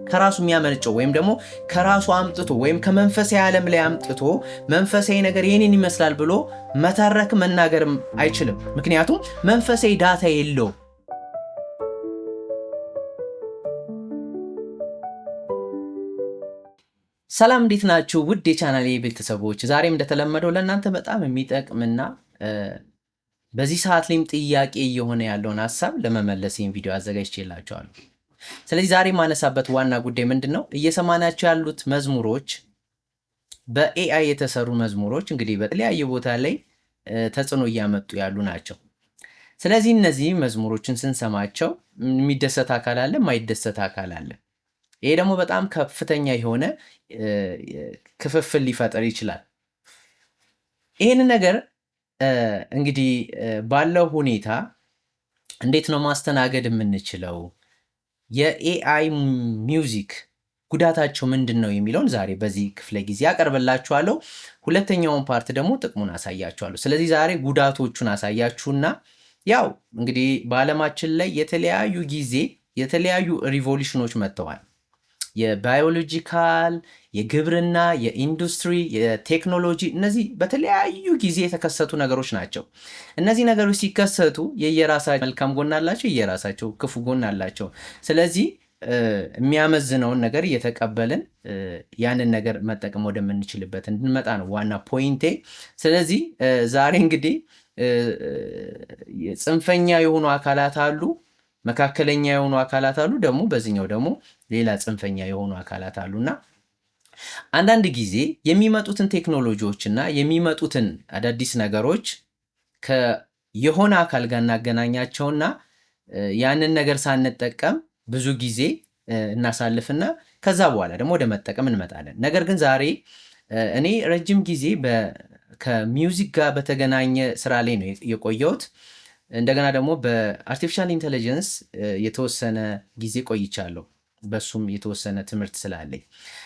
ከራሱ የሚያመነጨው ወይም ደግሞ ከራሱ አምጥቶ ወይም ከመንፈሳዊ ዓለም ላይ አምጥቶ መንፈሳዊ ነገር የኔን ይመስላል ብሎ መተረክ መናገርም አይችልም። ምክንያቱም መንፈሳዊ ዳታ የለው። ሰላም እንዴት ናችሁ? ውድ የቻናሌ ቤተሰቦች፣ ዛሬም እንደተለመደው ለእናንተ በጣም የሚጠቅምና በዚህ ሰዓት ላይም ጥያቄ እየሆነ ያለውን ሀሳብ ለመመለስ ይህን ቪዲዮ አዘጋጅቼላችኋለሁ። ስለዚህ ዛሬ ማነሳበት ዋና ጉዳይ ምንድን ነው? እየሰማናቸው ያሉት መዝሙሮች በኤአይ የተሰሩ መዝሙሮች እንግዲህ በተለያየ ቦታ ላይ ተጽዕኖ እያመጡ ያሉ ናቸው። ስለዚህ እነዚህ መዝሙሮችን ስንሰማቸው የሚደሰት አካል አለ፣ የማይደሰት አካል አለ። ይሄ ደግሞ በጣም ከፍተኛ የሆነ ክፍፍል ሊፈጠር ይችላል። ይህን ነገር እንግዲህ ባለው ሁኔታ እንዴት ነው ማስተናገድ የምንችለው? የኤአይ ሚውዚክ ጉዳታቸው ምንድን ነው የሚለውን ዛሬ በዚህ ክፍለ ጊዜ አቀርብላችኋለሁ። ሁለተኛውን ፓርት ደግሞ ጥቅሙን አሳያችኋለሁ። ስለዚህ ዛሬ ጉዳቶቹን አሳያችሁና ያው እንግዲህ በዓለማችን ላይ የተለያዩ ጊዜ የተለያዩ ሪቮሉሽኖች መጥተዋል። የባዮሎጂካል፣ የግብርና፣ የኢንዱስትሪ፣ የቴክኖሎጂ እነዚህ በተለያዩ ጊዜ የተከሰቱ ነገሮች ናቸው። እነዚህ ነገሮች ሲከሰቱ የየራሳቸው መልካም ጎን አላቸው፣ የየራሳቸው ክፉ ጎን አላቸው። ስለዚህ የሚያመዝነውን ነገር እየተቀበልን ያንን ነገር መጠቀም ወደምንችልበት እንድንመጣ ነው ዋና ፖይንቴ። ስለዚህ ዛሬ እንግዲህ ጽንፈኛ የሆኑ አካላት አሉ፣ መካከለኛ የሆኑ አካላት አሉ፣ ደግሞ በዚህኛው ደግሞ ሌላ ጽንፈኛ የሆኑ አካላት አሉና አንዳንድ ጊዜ የሚመጡትን ቴክኖሎጂዎችና የሚመጡትን አዳዲስ ነገሮች የሆነ አካል ጋር እናገናኛቸውና ያንን ነገር ሳንጠቀም ብዙ ጊዜ እናሳልፍና ከዛ በኋላ ደግሞ ወደ መጠቀም እንመጣለን። ነገር ግን ዛሬ እኔ ረጅም ጊዜ ከሚውዚክ ጋር በተገናኘ ስራ ላይ ነው የቆየሁት። እንደገና ደግሞ በአርቲፊሻል ኢንቴሊጀንስ የተወሰነ ጊዜ ቆይቻለሁ። በሱም የተወሰነ ትምህርት ስላለኝ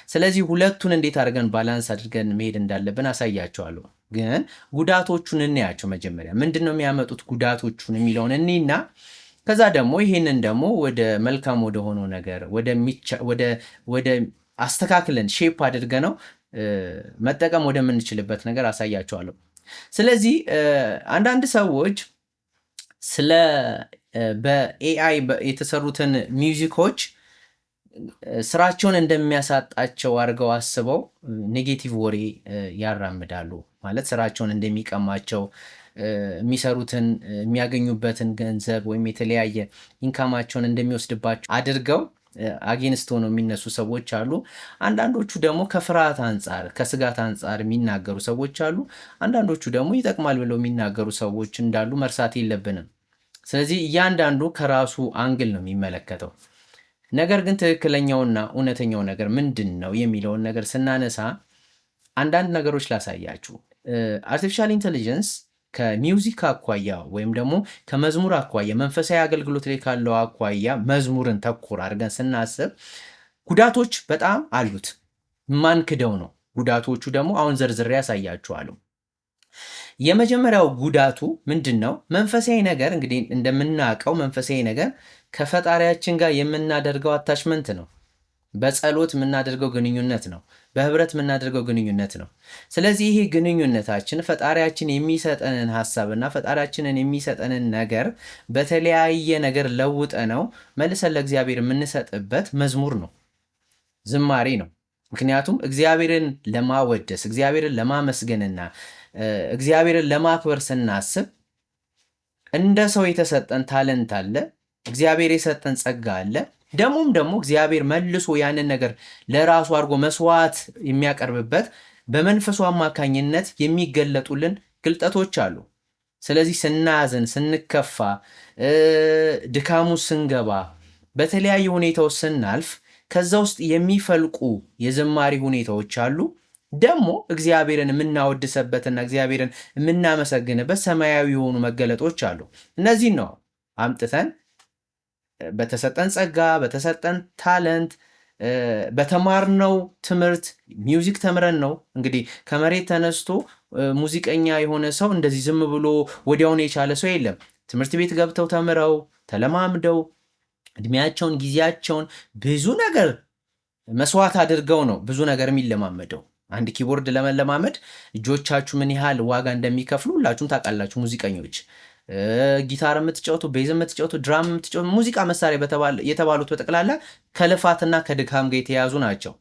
ስለዚህ ሁለቱን እንዴት አድርገን ባላንስ አድርገን መሄድ እንዳለብን አሳያቸዋለሁ። ግን ጉዳቶቹን እናያቸው። መጀመሪያ ምንድን ነው የሚያመጡት ጉዳቶቹን የሚለውን እኔና ከዛ ደግሞ ይሄንን ደግሞ ወደ መልካም ወደ ሆነው ነገር ወደ አስተካክለን ሼፕ አድርገ ነው መጠቀም ወደምንችልበት ነገር አሳያቸዋለሁ። ስለዚህ አንዳንድ ሰዎች ስለ በኤአይ የተሰሩትን ሚውዚኮች ስራቸውን እንደሚያሳጣቸው አድርገው አስበው ኔጌቲቭ ወሬ ያራምዳሉ። ማለት ስራቸውን እንደሚቀማቸው፣ የሚሰሩትን የሚያገኙበትን ገንዘብ ወይም የተለያየ ኢንካማቸውን እንደሚወስድባቸው አድርገው አጌንስት ሆነው የሚነሱ ሰዎች አሉ። አንዳንዶቹ ደግሞ ከፍርሃት አንጻር ከስጋት አንጻር የሚናገሩ ሰዎች አሉ። አንዳንዶቹ ደግሞ ይጠቅማል ብለው የሚናገሩ ሰዎች እንዳሉ መርሳት የለብንም። ስለዚህ እያንዳንዱ ከራሱ አንግል ነው የሚመለከተው። ነገር ግን ትክክለኛውና እውነተኛው ነገር ምንድን ነው የሚለውን ነገር ስናነሳ አንዳንድ ነገሮች ላሳያችሁ። አርቲፊሻል ኢንቴሊጀንስ ከሚውዚክ አኳያ ወይም ደግሞ ከመዝሙር አኳያ መንፈሳዊ አገልግሎት ላይ ካለው አኳያ መዝሙርን ተኩር አድርገን ስናስብ ጉዳቶች በጣም አሉት። ማንክደው ነው። ጉዳቶቹ ደግሞ አሁን ዘርዝሬ ያሳያችኋለሁ። የመጀመሪያው ጉዳቱ ምንድን ነው? መንፈሳዊ ነገር እንግዲህ እንደምናውቀው መንፈሳዊ ነገር ከፈጣሪያችን ጋር የምናደርገው አታችመንት ነው። በጸሎት የምናደርገው ግንኙነት ነው። በህብረት የምናደርገው ግንኙነት ነው። ስለዚህ ይሄ ግንኙነታችን ፈጣሪያችን የሚሰጠንን ሀሳብና ፈጣሪያችንን የሚሰጠንን ነገር በተለያየ ነገር ለውጠ ነው መልሰን ለእግዚአብሔር የምንሰጥበት መዝሙር ነው፣ ዝማሬ ነው። ምክንያቱም እግዚአብሔርን ለማወደስ እግዚአብሔርን ለማመስገንና እግዚአብሔርን ለማክበር ስናስብ እንደ ሰው የተሰጠን ታለንት አለ፣ እግዚአብሔር የሰጠን ጸጋ አለ። ደግሞ እግዚአብሔር መልሶ ያንን ነገር ለራሱ አድርጎ መስዋዕት የሚያቀርብበት በመንፈሱ አማካኝነት የሚገለጡልን ግልጠቶች አሉ። ስለዚህ ስናዝን፣ ስንከፋ፣ ድካሙ ስንገባ፣ በተለያየ ሁኔታዎች ስናልፍ ከዛ ውስጥ የሚፈልቁ የዝማሬ ሁኔታዎች አሉ። ደግሞ እግዚአብሔርን የምናወድሰበትና እግዚአብሔርን የምናመሰግንበት ሰማያዊ የሆኑ መገለጦች አሉ። እነዚህን ነው አምጥተን በተሰጠን ጸጋ፣ በተሰጠን ታለንት፣ በተማርነው ትምህርት ሚውዚክ ተምረን ነው እንግዲህ ከመሬት ተነስቶ ሙዚቀኛ የሆነ ሰው እንደዚህ ዝም ብሎ ወዲያውን የቻለ ሰው የለም። ትምህርት ቤት ገብተው ተምረው ተለማምደው እድሜያቸውን ጊዜያቸውን ብዙ ነገር መስዋዕት አድርገው ነው ብዙ ነገር የሚለማመደው። አንድ ኪቦርድ ለመለማመድ እጆቻችሁ ምን ያህል ዋጋ እንደሚከፍሉ ሁላችሁም ታውቃላችሁ። ሙዚቀኞች፣ ጊታር የምትጫወቱ፣ ቤዝ የምትጫወቱ፣ ድራም የምትጫወቱ፣ ሙዚቃ መሳሪያ የተባሉት በጠቅላላ ከልፋትና ከድካም ጋር የተያዙ ናቸው።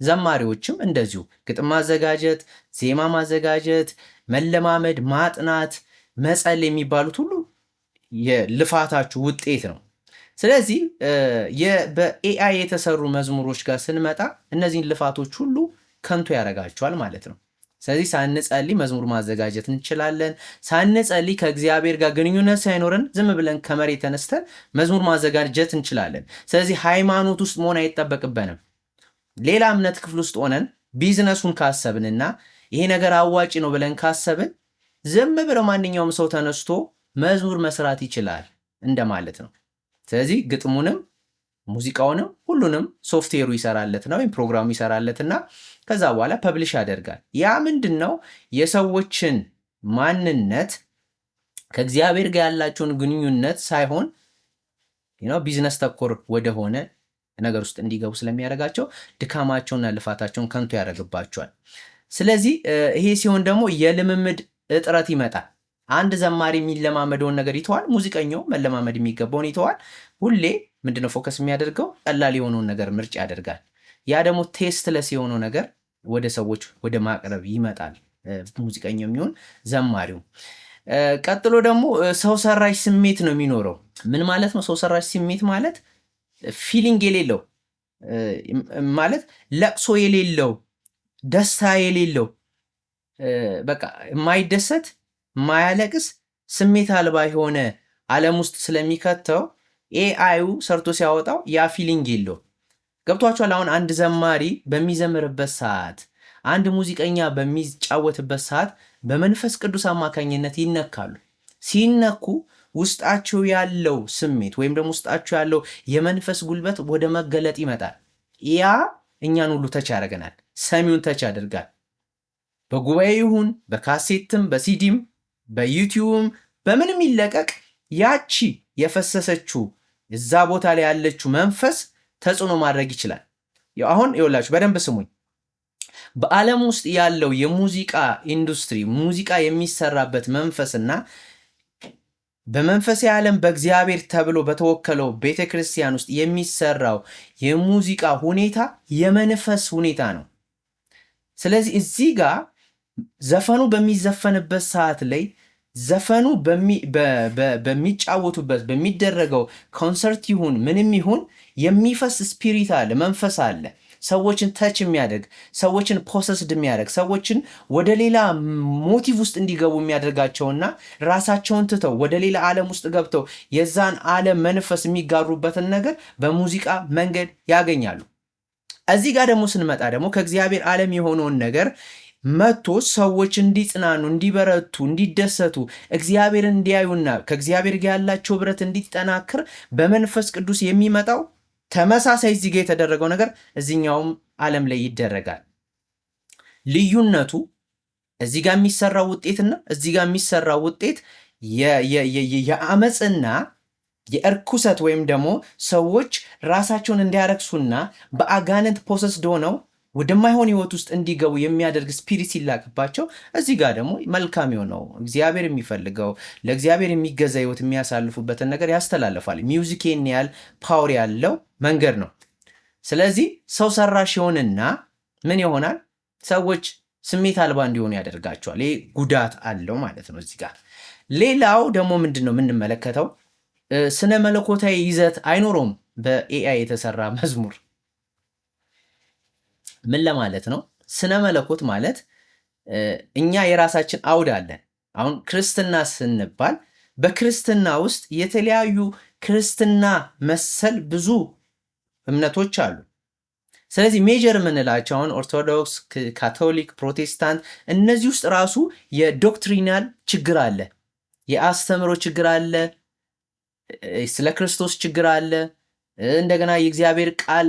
ዘማሪዎችም እንደዚሁ ግጥም ማዘጋጀት፣ ዜማ ማዘጋጀት፣ መለማመድ፣ ማጥናት፣ መጸል የሚባሉት ሁሉ የልፋታችሁ ውጤት ነው። ስለዚህ በኤአይ የተሰሩ መዝሙሮች ጋር ስንመጣ እነዚህን ልፋቶች ሁሉ ከንቱ ያደርጋቸዋል ማለት ነው። ስለዚህ ሳንጸልይ መዝሙር ማዘጋጀት እንችላለን። ሳንጸልይ ከእግዚአብሔር ጋር ግንኙነት ሳይኖረን ዝም ብለን ከመሬት ተነስተን መዝሙር ማዘጋጀት እንችላለን። ስለዚህ ሃይማኖት ውስጥ መሆን አይጠበቅበንም። ሌላ እምነት ክፍል ውስጥ ሆነን ቢዝነሱን ካሰብንና ይሄ ነገር አዋጭ ነው ብለን ካሰብን ዝም ብለው ማንኛውም ሰው ተነስቶ መዝሙር መስራት ይችላል እንደማለት ነው። ስለዚህ ግጥሙንም ሙዚቃውንም ሁሉንም ሶፍትዌሩ ይሰራለትና ወይም ፕሮግራሙ ይሰራለትና ከዛ በኋላ ፐብሊሽ ያደርጋል። ያ ምንድን ነው? የሰዎችን ማንነት ከእግዚአብሔር ጋር ያላቸውን ግንኙነት ሳይሆን ቢዝነስ ተኮር ወደሆነ ነገር ውስጥ እንዲገቡ ስለሚያደርጋቸው ድካማቸውና ልፋታቸውን ከንቱ ያደርግባቸዋል። ስለዚህ ይሄ ሲሆን ደግሞ የልምምድ እጥረት ይመጣል። አንድ ዘማሪ የሚለማመደውን ነገር ይተዋል። ሙዚቀኛው መለማመድ የሚገባውን ይተዋል። ሁሌ ምንድነው ፎከስ የሚያደርገው? ቀላል የሆነውን ነገር ምርጫ ያደርጋል። ያ ደግሞ ቴስትለስ የሆነው ነገር ወደ ሰዎች ወደ ማቅረብ ይመጣል፣ ሙዚቀኛው የሚሆን ዘማሪው። ቀጥሎ ደግሞ ሰው ሰራሽ ስሜት ነው የሚኖረው። ምን ማለት ነው ሰው ሰራሽ ስሜት ማለት? ፊሊንግ የሌለው ማለት ለቅሶ የሌለው ደስታ የሌለው በቃ የማይደሰት የማያለቅስ ስሜት አልባ የሆነ ዓለም ውስጥ ስለሚከተው ኤአዩ ሰርቶ ሲያወጣው ያ ፊሊንግ የለው። ገብቷችኋል? አሁን አንድ ዘማሪ በሚዘምርበት ሰዓት፣ አንድ ሙዚቀኛ በሚጫወትበት ሰዓት በመንፈስ ቅዱስ አማካኝነት ይነካሉ። ሲነኩ ውስጣቸው ያለው ስሜት ወይም ደግሞ ውስጣቸው ያለው የመንፈስ ጉልበት ወደ መገለጥ ይመጣል። ያ እኛን ሁሉ ተች ያደርገናል፣ ሰሚውን ተች ያደርጋል። በጉባኤ ይሁን በካሴትም በሲዲም በዩቲዩብም በምንም ይለቀቅ፣ ያቺ የፈሰሰችው እዛ ቦታ ላይ ያለችው መንፈስ ተጽዕኖ ማድረግ ይችላል። አሁን ይኸውላችሁ በደንብ ስሙኝ። በዓለም ውስጥ ያለው የሙዚቃ ኢንዱስትሪ ሙዚቃ የሚሰራበት መንፈስና በመንፈሳዊ ዓለም በእግዚአብሔር ተብሎ በተወከለው ቤተክርስቲያን ውስጥ የሚሰራው የሙዚቃ ሁኔታ የመንፈስ ሁኔታ ነው። ስለዚህ እዚህ ጋር ዘፈኑ በሚዘፈንበት ሰዓት ላይ ዘፈኑ በሚጫወቱበት በሚደረገው ኮንሰርት ይሁን ምንም ይሁን የሚፈስ ስፒሪት አለ፣ መንፈስ አለ። ሰዎችን ተች የሚያደርግ ሰዎችን ፖሰስድ የሚያደርግ ሰዎችን ወደ ሌላ ሞቲቭ ውስጥ እንዲገቡ የሚያደርጋቸውና ራሳቸውን ትተው ወደ ሌላ ዓለም ውስጥ ገብተው የዛን ዓለም መንፈስ የሚጋሩበትን ነገር በሙዚቃ መንገድ ያገኛሉ። እዚህ ጋር ደግሞ ስንመጣ ደግሞ ከእግዚአብሔር ዓለም የሆነውን ነገር መጥቶ ሰዎች እንዲጽናኑ፣ እንዲበረቱ፣ እንዲደሰቱ እግዚአብሔርን እንዲያዩና ከእግዚአብሔር ጋር ያላቸው ህብረት እንዲጠናክር በመንፈስ ቅዱስ የሚመጣው ተመሳሳይ እዚህ ጋር የተደረገው ነገር እዚህኛውም ዓለም ላይ ይደረጋል። ልዩነቱ እዚህ ጋር የሚሰራው ውጤትና እዚህ ጋር የሚሰራው ውጤት የአመፅና የእርኩሰት ወይም ደግሞ ሰዎች ራሳቸውን እንዲያረክሱና በአጋንንት ፖሰስድ ሆነው ወደማይሆን ህይወት ውስጥ እንዲገቡ የሚያደርግ ስፒሪት ሲላክባቸው፣ እዚህ ጋር ደግሞ መልካም የሆነው እግዚአብሔር የሚፈልገው ለእግዚአብሔር የሚገዛ ህይወት የሚያሳልፉበትን ነገር ያስተላልፋል። ሚውዚክን ያህል ፓወር ያለው መንገድ ነው። ስለዚህ ሰው ሰራሽ ይሆንና ምን ይሆናል? ሰዎች ስሜት አልባ እንዲሆኑ ያደርጋቸዋል። ይህ ጉዳት አለው ማለት ነው። እዚህ ጋር ሌላው ደግሞ ምንድን ነው የምንመለከተው? ስነ መለኮታዊ ይዘት አይኖረውም በኤአይ የተሰራ መዝሙር። ምን ለማለት ነው? ስነ መለኮት ማለት እኛ የራሳችን አውድ አለን። አሁን ክርስትና ስንባል በክርስትና ውስጥ የተለያዩ ክርስትና መሰል ብዙ እምነቶች አሉ። ስለዚህ ሜጀር የምንላቸው አሁን ኦርቶዶክስ፣ ካቶሊክ፣ ፕሮቴስታንት፣ እነዚህ ውስጥ ራሱ የዶክትሪናል ችግር አለ፣ የአስተምሮ ችግር አለ፣ ስለ ክርስቶስ ችግር አለ። እንደገና የእግዚአብሔር ቃል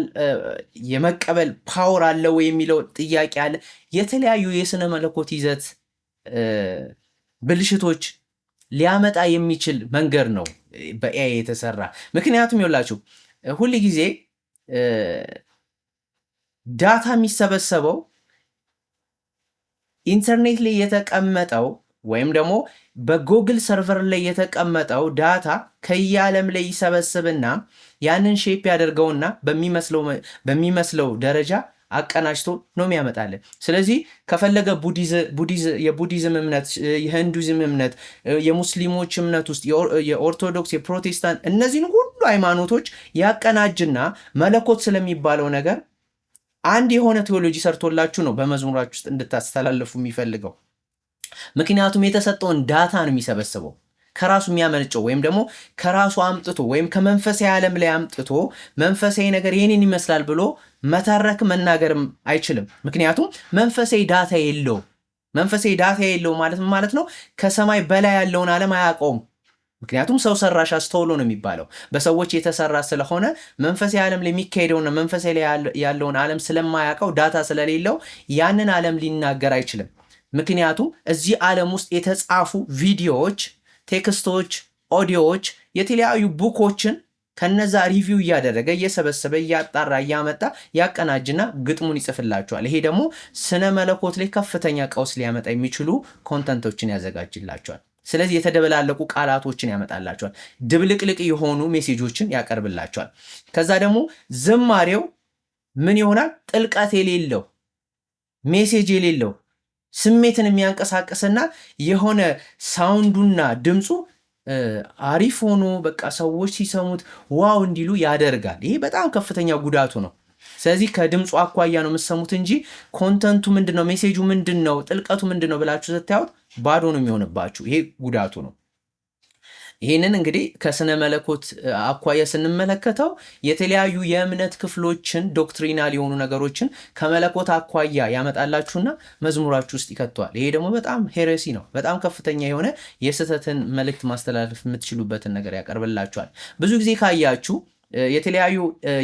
የመቀበል ፓወር አለ ወይ የሚለው ጥያቄ አለ። የተለያዩ የስነ መለኮት ይዘት ብልሽቶች ሊያመጣ የሚችል መንገድ ነው በኤአይ የተሰራ። ምክንያቱም ይኸውላችሁ ሁል ጊዜ ዳታ የሚሰበሰበው ኢንተርኔት ላይ የተቀመጠው ወይም ደግሞ በጉግል ሰርቨር ላይ የተቀመጠው ዳታ ከየዓለም ላይ ይሰበስብና ያንን ሼፕ ያደርገውና በሚመስለው ደረጃ አቀናጅቶ ነው የሚያመጣልን። ስለዚህ ከፈለገ የቡዲዝም እምነት፣ የሂንዱይዝም እምነት፣ የሙስሊሞች እምነት ውስጥ የኦርቶዶክስ፣ የፕሮቴስታንት እነዚህን ሁሉ ሃይማኖቶች ያቀናጅና መለኮት ስለሚባለው ነገር አንድ የሆነ ቴዎሎጂ ሰርቶላችሁ ነው በመዝሙራችሁ ውስጥ እንድታስተላልፉ የሚፈልገው። ምክንያቱም የተሰጠውን ዳታ ነው የሚሰበስበው ከራሱ የሚያመነጨው ወይም ደግሞ ከራሱ አምጥቶ ወይም ከመንፈሳዊ ዓለም ላይ አምጥቶ መንፈሳዊ ነገር ይህንን ይመስላል ብሎ መተረክ መናገርም አይችልም። ምክንያቱም መንፈሳዊ ዳታ የለው። መንፈሳዊ ዳታ የለው ማለት ነው ከሰማይ በላይ ያለውን ዓለም አያውቀውም። ምክንያቱም ሰው ሰራሽ አስተውሎ ነው የሚባለው በሰዎች የተሰራ ስለሆነ መንፈሳዊ ዓለም ላይ የሚካሄደውና መንፈሳዊ ላይ ያለውን ዓለም ስለማያውቀው ዳታ ስለሌለው ያንን ዓለም ሊናገር አይችልም። ምክንያቱም እዚህ ዓለም ውስጥ የተጻፉ ቪዲዮዎች፣ ቴክስቶች፣ ኦዲዮዎች፣ የተለያዩ ቡኮችን ከነዛ ሪቪው እያደረገ እየሰበሰበ እያጣራ እያመጣ ያቀናጅና ግጥሙን ይጽፍላቸዋል። ይሄ ደግሞ ስነ መለኮት ላይ ከፍተኛ ቀውስ ሊያመጣ የሚችሉ ኮንተንቶችን ያዘጋጅላቸዋል። ስለዚህ የተደበላለቁ ቃላቶችን ያመጣላቸዋል። ድብልቅልቅ የሆኑ ሜሴጆችን ያቀርብላቸዋል። ከዛ ደግሞ ዝማሬው ምን ይሆናል? ጥልቀት የሌለው ሜሴጅ የሌለው ስሜትን የሚያንቀሳቅስና የሆነ ሳውንዱና ድምፁ አሪፍ ሆኖ በቃ ሰዎች ሲሰሙት ዋው እንዲሉ ያደርጋል። ይሄ በጣም ከፍተኛ ጉዳቱ ነው። ስለዚህ ከድምፁ አኳያ ነው የምትሰሙት እንጂ ኮንተንቱ ምንድን ነው፣ ሜሴጁ ምንድን ነው፣ ጥልቀቱ ምንድን ነው ብላችሁ ስታዩት ባዶ ነው የሚሆንባችሁ። ይሄ ጉዳቱ ነው። ይህንን እንግዲህ ከስነ መለኮት አኳያ ስንመለከተው የተለያዩ የእምነት ክፍሎችን ዶክትሪናል የሆኑ ነገሮችን ከመለኮት አኳያ ያመጣላችሁና መዝሙራችሁ ውስጥ ይከተዋል። ይሄ ደግሞ በጣም ሄሬሲ ነው። በጣም ከፍተኛ የሆነ የስህተትን መልእክት ማስተላለፍ የምትችሉበትን ነገር ያቀርብላችኋል። ብዙ ጊዜ ካያችሁ የተለያዩ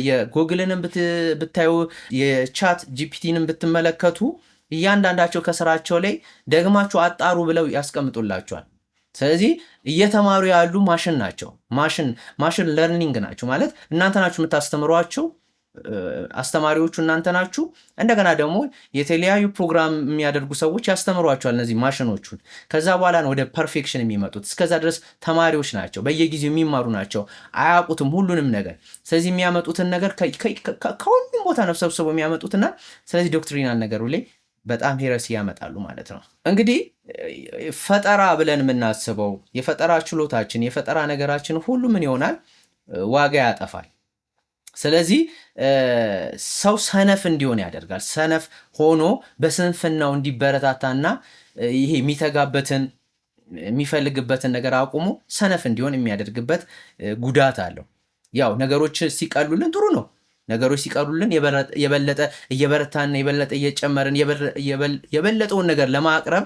የጉግልንም ብታዩ የቻት ጂፒቲንም ብትመለከቱ እያንዳንዳቸው ከስራቸው ላይ ደግማችሁ አጣሩ ብለው ያስቀምጡላችኋል። ስለዚህ እየተማሩ ያሉ ማሽን ናቸው። ማሽን ለርኒንግ ናቸው ማለት እናንተ ናችሁ የምታስተምሯቸው፣ አስተማሪዎቹ እናንተ ናችሁ። እንደገና ደግሞ የተለያዩ ፕሮግራም የሚያደርጉ ሰዎች ያስተምሯቸዋል እነዚህ ማሽኖቹን። ከዛ በኋላ ነው ወደ ፐርፌክሽን የሚመጡት። እስከዛ ድረስ ተማሪዎች ናቸው፣ በየጊዜው የሚማሩ ናቸው፣ አያውቁትም ሁሉንም ነገር። ስለዚህ የሚያመጡትን ነገር ከሁሉም ቦታ ነው ሰብስበው የሚያመጡትና ስለዚህ ዶክትሪናል ነገሩ ላይ በጣም ሄረሲ ያመጣሉ ማለት ነው። እንግዲህ ፈጠራ ብለን የምናስበው የፈጠራ ችሎታችን የፈጠራ ነገራችን ሁሉ ምን ይሆናል? ዋጋ ያጠፋል። ስለዚህ ሰው ሰነፍ እንዲሆን ያደርጋል። ሰነፍ ሆኖ በስንፍናው እንዲበረታታና ይሄ የሚተጋበትን የሚፈልግበትን ነገር አቁሞ ሰነፍ እንዲሆን የሚያደርግበት ጉዳት አለው። ያው ነገሮች ሲቀሉልን ጥሩ ነው። ነገሮች ሲቀሩልን የበለጠ እየበረታን የበለጠ እየጨመርን የበለጠውን ነገር ለማቅረብ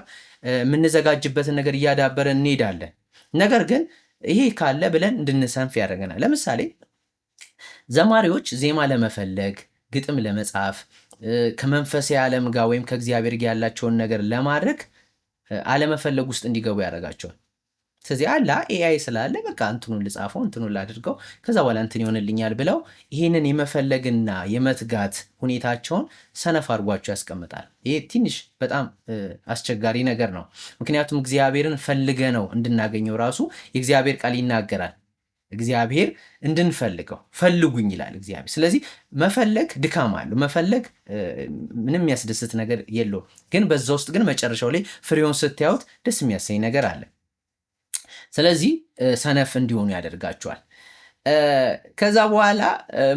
የምንዘጋጅበትን ነገር እያዳበረን እንሄዳለን። ነገር ግን ይሄ ካለ ብለን እንድንሰንፍ ያደርገናል። ለምሳሌ ዘማሪዎች ዜማ ለመፈለግ ግጥም ለመጻፍ ከመንፈሳዊ ዓለም ጋር ወይም ከእግዚአብሔር ጋር ያላቸውን ነገር ለማድረግ አለመፈለግ ውስጥ እንዲገቡ ያደርጋቸዋል። ስለዚህ አላ ኤአይ ስላለ በቃ እንትኑን ልጻፈው እንትኑን ላድርገው ከዛ በኋላ እንትን ይሆንልኛል ብለው ይህንን የመፈለግና የመትጋት ሁኔታቸውን ሰነፍ አድርጓቸው ያስቀምጣል። ይሄ ትንሽ በጣም አስቸጋሪ ነገር ነው። ምክንያቱም እግዚአብሔርን ፈልገ ነው እንድናገኘው ራሱ የእግዚአብሔር ቃል ይናገራል። እግዚአብሔር እንድንፈልገው ፈልጉኝ ይላል እግዚአብሔር። ስለዚህ መፈለግ ድካም አለው። መፈለግ ምንም የሚያስደስት ነገር የለውም። ግን በዛ ውስጥ ግን መጨረሻው ላይ ፍሬውን ስታዩት ደስ የሚያሰኝ ነገር አለ። ስለዚህ ሰነፍ እንዲሆኑ ያደርጋቸዋል። ከዛ በኋላ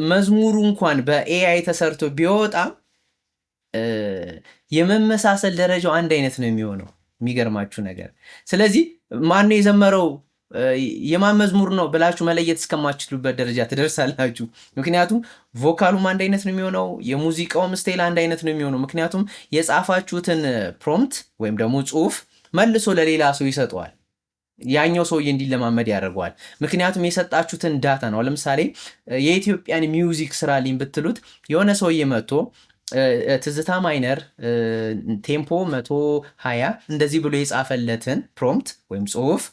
መዝሙሩ እንኳን በኤአይ ተሰርቶ ቢወጣም የመመሳሰል ደረጃው አንድ አይነት ነው የሚሆነው። የሚገርማችሁ ነገር ስለዚህ ማነው የዘመረው የማን መዝሙር ነው ብላችሁ መለየት እስከማትችሉበት ደረጃ ትደርሳላችሁ። ምክንያቱም ቮካሉም አንድ አይነት ነው የሚሆነው፣ የሙዚቃውም ስታይል አንድ አይነት ነው የሚሆነው። ምክንያቱም የጻፋችሁትን ፕሮምፕት ወይም ደግሞ ጽሁፍ መልሶ ለሌላ ሰው ይሰጠዋል። ያኛው ሰውዬ እንዲለማመድ ያደርገዋል። ምክንያቱም የሰጣችሁትን ዳታ ነው። ለምሳሌ የኢትዮጵያን ሚውዚክ ስራልኝ ብትሉት የሆነ ሰውዬ መጥቶ ትዝታ ማይነር ቴምፖ 120 እንደዚህ ብሎ የጻፈለትን ፕሮምፕት ወይም ጽሁፍ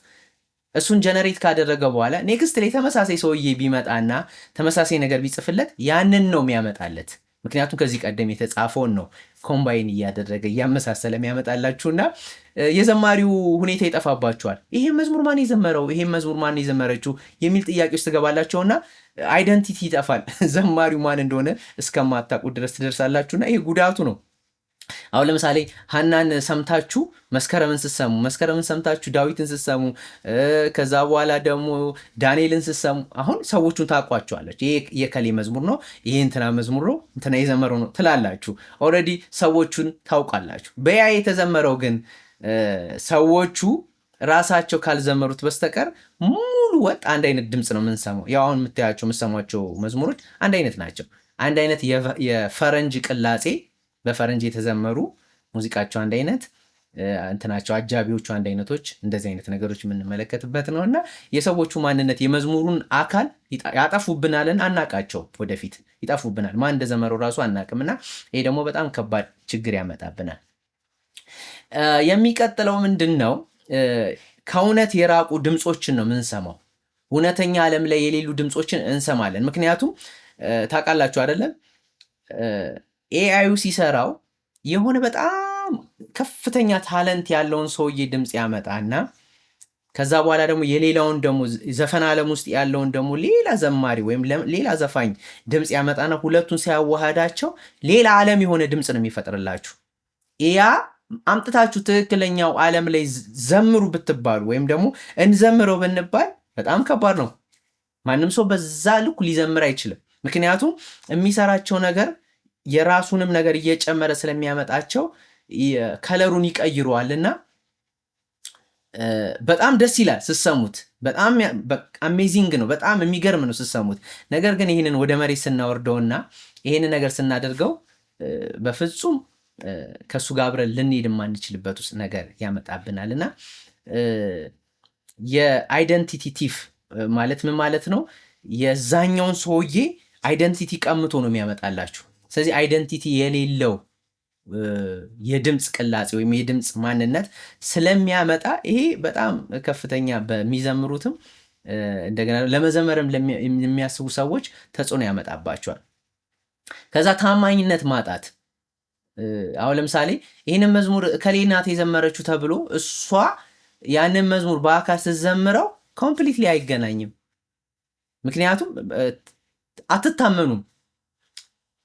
እሱን ጀነሬት ካደረገ በኋላ ኔክስት ላይ ተመሳሳይ ሰውዬ ቢመጣና ተመሳሳይ ነገር ቢጽፍለት ያንን ነው የሚያመጣለት። ምክንያቱም ከዚህ ቀደም የተጻፈውን ነው ኮምባይን እያደረገ እያመሳሰለ የሚያመጣላችሁና የዘማሪው ሁኔታ ይጠፋባችኋል። ይሄ መዝሙር ማን የዘመረው፣ ይሄ መዝሙር ማን የዘመረችው የሚል ጥያቄ ውስጥ ትገባላቸውና አይደንቲቲ ይጠፋል። ዘማሪው ማን እንደሆነ እስከማታውቁ ድረስ ትደርሳላችሁና ይሄ ጉዳቱ ነው። አሁን ለምሳሌ ሀናን ሰምታችሁ መስከረምን ሰምታችሁ ዳዊትን ስትሰሙ፣ ከዛ በኋላ ደግሞ ዳንኤልን ስትሰሙ አሁን ሰዎቹን ታውቋቸዋለች። ይሄ የከሌ መዝሙር ነው፣ ይሄ እንትና መዝሙር ነው፣ እንትና የዘመረው ነው ትላላችሁ። ኦልሬዲ ሰዎቹን ታውቃላችሁ። በያ የተዘመረው ግን ሰዎቹ ራሳቸው ካልዘመሩት በስተቀር ሙሉ ወጥ አንድ አይነት ድምፅ ነው የምንሰማው። ያው አሁን የምትሰሟቸው መዝሙሮች አንድ አይነት ናቸው። አንድ አይነት የፈረንጅ ቅላጼ፣ በፈረንጅ የተዘመሩ ሙዚቃቸው አንድ አይነት እንትናቸው፣ አጃቢዎቹ አንድ አይነቶች፣ እንደዚህ አይነት ነገሮች የምንመለከትበት ነው እና የሰዎቹ ማንነት የመዝሙሩን አካል ያጠፉብናልን፣ አናቃቸው፣ ወደፊት ይጠፉብናል። ማን እንደዘመረው ራሱ አናቅምና ይሄ ደግሞ በጣም ከባድ ችግር ያመጣብናል። የሚቀጥለው ምንድን ነው? ከእውነት የራቁ ድምፆችን ነው የምንሰማው። እውነተኛ ዓለም ላይ የሌሉ ድምፆችን እንሰማለን። ምክንያቱም ታውቃላችሁ አይደለም ኤአዩ ሲሰራው የሆነ በጣም ከፍተኛ ታለንት ያለውን ሰውዬ ድምፅ ያመጣና ከዛ በኋላ ደግሞ የሌላውን ደግሞ ዘፈን ዓለም ውስጥ ያለውን ደግሞ ሌላ ዘማሪ ወይም ሌላ ዘፋኝ ድምፅ ያመጣና ሁለቱን ሲያዋሃዳቸው ሌላ ዓለም የሆነ ድምፅ ነው የሚፈጥርላችሁ። ያ አምጥታችሁ ትክክለኛው ዓለም ላይ ዘምሩ ብትባሉ ወይም ደግሞ እንዘምረው ብንባል በጣም ከባድ ነው። ማንም ሰው በዛ ልኩ ሊዘምር አይችልም። ምክንያቱም የሚሰራቸው ነገር የራሱንም ነገር እየጨመረ ስለሚያመጣቸው ከለሩን ይቀይረዋልና በጣም ደስ ይላል ስሰሙት። በጣም አሜዚንግ ነው፣ በጣም የሚገርም ነው ስሰሙት። ነገር ግን ይህንን ወደ መሬት ስናወርደውና ይህንን ነገር ስናደርገው በፍጹም ከእሱ ጋር አብረን ልንሄድ የማንችልበት ውስጥ ነገር ያመጣብናል። እና የአይደንቲቲ ቲፍ ማለት ምን ማለት ነው? የዛኛውን ሰውዬ አይደንቲቲ ቀምቶ ነው የሚያመጣላችሁ። ስለዚህ አይደንቲቲ የሌለው የድምፅ ቅላጼ ወይም የድምፅ ማንነት ስለሚያመጣ ይሄ በጣም ከፍተኛ በሚዘምሩትም እንደገና ለመዘመርም የሚያስቡ ሰዎች ተጽዕኖ ያመጣባቸዋል። ከዛ ታማኝነት ማጣት። አሁን ለምሳሌ ይህንን መዝሙር እከሌ ናት የዘመረችው ተብሎ እሷ ያንን መዝሙር በአካል ስትዘምረው ኮምፕሊትሊ አይገናኝም። ምክንያቱም አትታመኑም።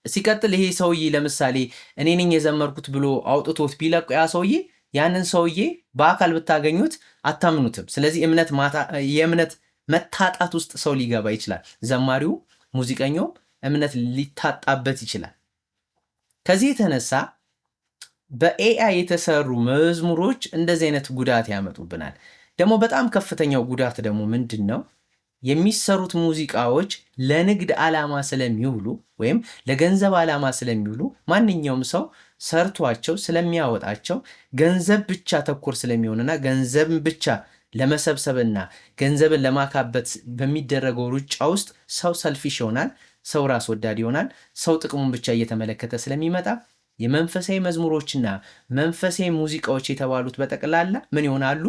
ሲቀጥል ይሄ ሰውዬ ለምሳሌ እኔ ነኝ የዘመርኩት ብሎ አውጥቶት ቢለቁ ያ ሰውዬ ያንን ሰውዬ በአካል ብታገኙት አታምኑትም። ስለዚህ የእምነት መታጣት ውስጥ ሰው ሊገባ ይችላል። ዘማሪው ሙዚቀኛውም እምነት ሊታጣበት ይችላል። ከዚህ የተነሳ በኤአይ የተሰሩ መዝሙሮች እንደዚህ አይነት ጉዳት ያመጡብናል። ደግሞ በጣም ከፍተኛው ጉዳት ደግሞ ምንድን ነው? የሚሰሩት ሙዚቃዎች ለንግድ ዓላማ ስለሚውሉ ወይም ለገንዘብ ዓላማ ስለሚውሉ ማንኛውም ሰው ሰርቷቸው ስለሚያወጣቸው ገንዘብ ብቻ ተኮር ስለሚሆንና ገንዘብን ብቻ ለመሰብሰብና ገንዘብን ለማካበት በሚደረገው ሩጫ ውስጥ ሰው ሰልፊሽ ይሆናል። ሰው ራስ ወዳድ ይሆናል። ሰው ጥቅሙን ብቻ እየተመለከተ ስለሚመጣ የመንፈሳዊ መዝሙሮችና መንፈሳዊ ሙዚቃዎች የተባሉት በጠቅላላ ምን ይሆናሉ?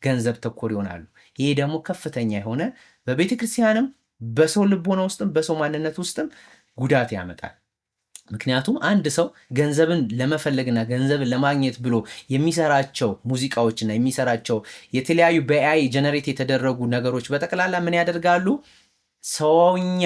ገንዘብ ተኮር ይሆናሉ። ይሄ ደግሞ ከፍተኛ የሆነ በቤተ ክርስቲያንም በሰው ልቦና ውስጥም በሰው ማንነት ውስጥም ጉዳት ያመጣል። ምክንያቱም አንድ ሰው ገንዘብን ለመፈለግና ገንዘብን ለማግኘት ብሎ የሚሰራቸው ሙዚቃዎችና የሚሰራቸው የተለያዩ በኤአይ ጀነሬት የተደረጉ ነገሮች በጠቅላላ ምን ያደርጋሉ? ሰውኛ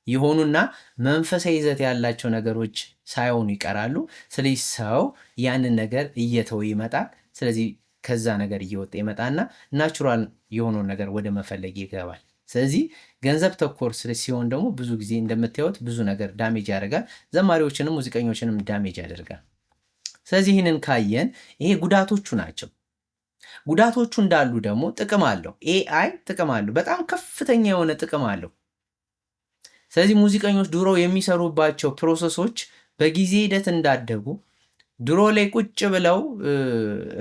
የሆኑና መንፈሳዊ ይዘት ያላቸው ነገሮች ሳይሆኑ ይቀራሉ። ስለዚህ ሰው ያንን ነገር እየተው ይመጣል። ስለዚህ ከዛ ነገር እየወጣ ይመጣና ናቹራል የሆነውን ነገር ወደ መፈለግ ይገባል። ስለዚህ ገንዘብ ተኮር ሲሆን ደግሞ ብዙ ጊዜ እንደምታዩት ብዙ ነገር ዳሜጅ ያደርጋል። ዘማሪዎችንም ሙዚቀኞችንም ዳሜጅ ያደርጋል። ስለዚህ ይህንን ካየን ይሄ ጉዳቶቹ ናቸው። ጉዳቶቹ እንዳሉ ደግሞ ጥቅም አለው። ኤአይ ጥቅም አለው፣ በጣም ከፍተኛ የሆነ ጥቅም አለው። ስለዚህ ሙዚቀኞች ድሮ የሚሰሩባቸው ፕሮሰሶች በጊዜ ሂደት እንዳደጉ ድሮ ላይ ቁጭ ብለው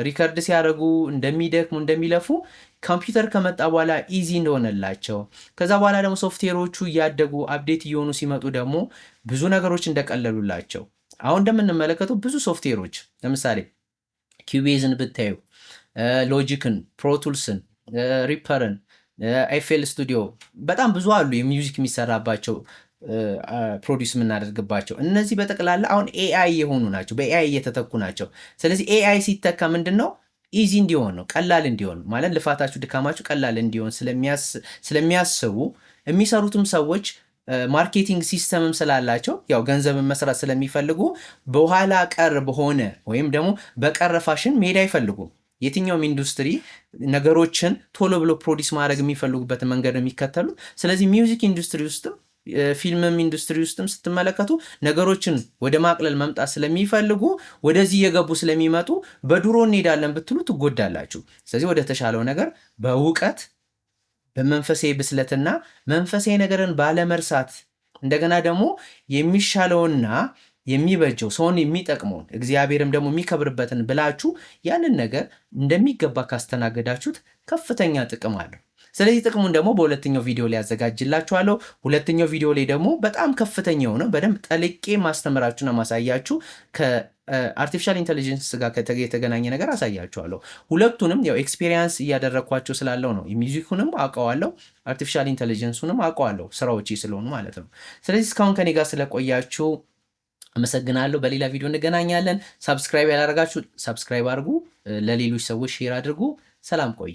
ሪከርድ ሲያደርጉ እንደሚደክሙ እንደሚለፉ ኮምፒውተር ከመጣ በኋላ ኢዚ እንደሆነላቸው ከዛ በኋላ ደግሞ ሶፍትዌሮቹ እያደጉ አፕዴት እየሆኑ ሲመጡ ደግሞ ብዙ ነገሮች እንደቀለሉላቸው አሁን እንደምንመለከተው ብዙ ሶፍትዌሮች ለምሳሌ ኪዩቤዝን ብታዩ፣ ሎጂክን፣ ፕሮቱልስን፣ ሪፐርን፣ ኤፍኤል ስቱዲዮ በጣም ብዙ አሉ የሚውዚክ የሚሰራባቸው ፕሮዲስ የምናደርግባቸው እነዚህ በጠቅላላ አሁን ኤአይ የሆኑ ናቸው፣ በኤአይ እየተተኩ ናቸው። ስለዚህ ኤአይ ሲተካ ምንድን ነው ኢዚ እንዲሆን ነው፣ ቀላል እንዲሆን ማለት ልፋታችሁ ድካማችሁ ቀላል እንዲሆን ስለሚያስቡ የሚሰሩትም ሰዎች ማርኬቲንግ ሲስተምም ስላላቸው ያው ገንዘብን መስራት ስለሚፈልጉ በኋላ ቀር በሆነ ወይም ደግሞ በቀረ ፋሽን መሄድ አይፈልጉም። የትኛውም ኢንዱስትሪ ነገሮችን ቶሎ ብሎ ፕሮዲስ ማድረግ የሚፈልጉበትን መንገድ ነው የሚከተሉት። ስለዚህ ሚውዚክ ኢንዱስትሪ ውስጥም ፊልምም ኢንዱስትሪ ውስጥም ስትመለከቱ ነገሮችን ወደ ማቅለል መምጣት ስለሚፈልጉ ወደዚህ እየገቡ ስለሚመጡ በድሮ እንሄዳለን ብትሉ ትጎዳላችሁ። ስለዚህ ወደ ተሻለው ነገር በእውቀት በመንፈሳዊ ብስለትና መንፈሳዊ ነገርን ባለመርሳት እንደገና ደግሞ የሚሻለውና የሚበጀው ሰውን የሚጠቅመውን እግዚአብሔርም ደግሞ የሚከብርበትን ብላችሁ ያንን ነገር እንደሚገባ ካስተናገዳችሁት ከፍተኛ ጥቅም አለው። ስለዚህ ጥቅሙን ደግሞ በሁለተኛው ቪዲዮ ላይ ያዘጋጅላችኋለሁ። ሁለተኛው ቪዲዮ ላይ ደግሞ በጣም ከፍተኛ የሆነ በደንብ ጠልቄ ማስተምራችሁና ማሳያችሁ ከአርቲፊሻል ኢንቴሊጀንስ ጋር የተገናኘ ነገር አሳያችኋለሁ። ሁለቱንም ያው ኤክስፔሪየንስ እያደረግኳቸው ስላለው ነው። የሚውዚኩንም አውቀዋለሁ፣ አርቲፊሻል ኢንቴሊጀንሱንም አውቀዋለሁ ስራዎቼ ስለሆኑ ማለት ነው። ስለዚህ እስካሁን ከኔ ጋር ስለቆያችሁ አመሰግናለሁ። በሌላ ቪዲዮ እንገናኛለን። ሳብስክራይብ ያላደረጋችሁ ሳብስክራይብ አድርጉ፣ ለሌሎች ሰዎች ሼር አድርጉ። ሰላም ቆዩ።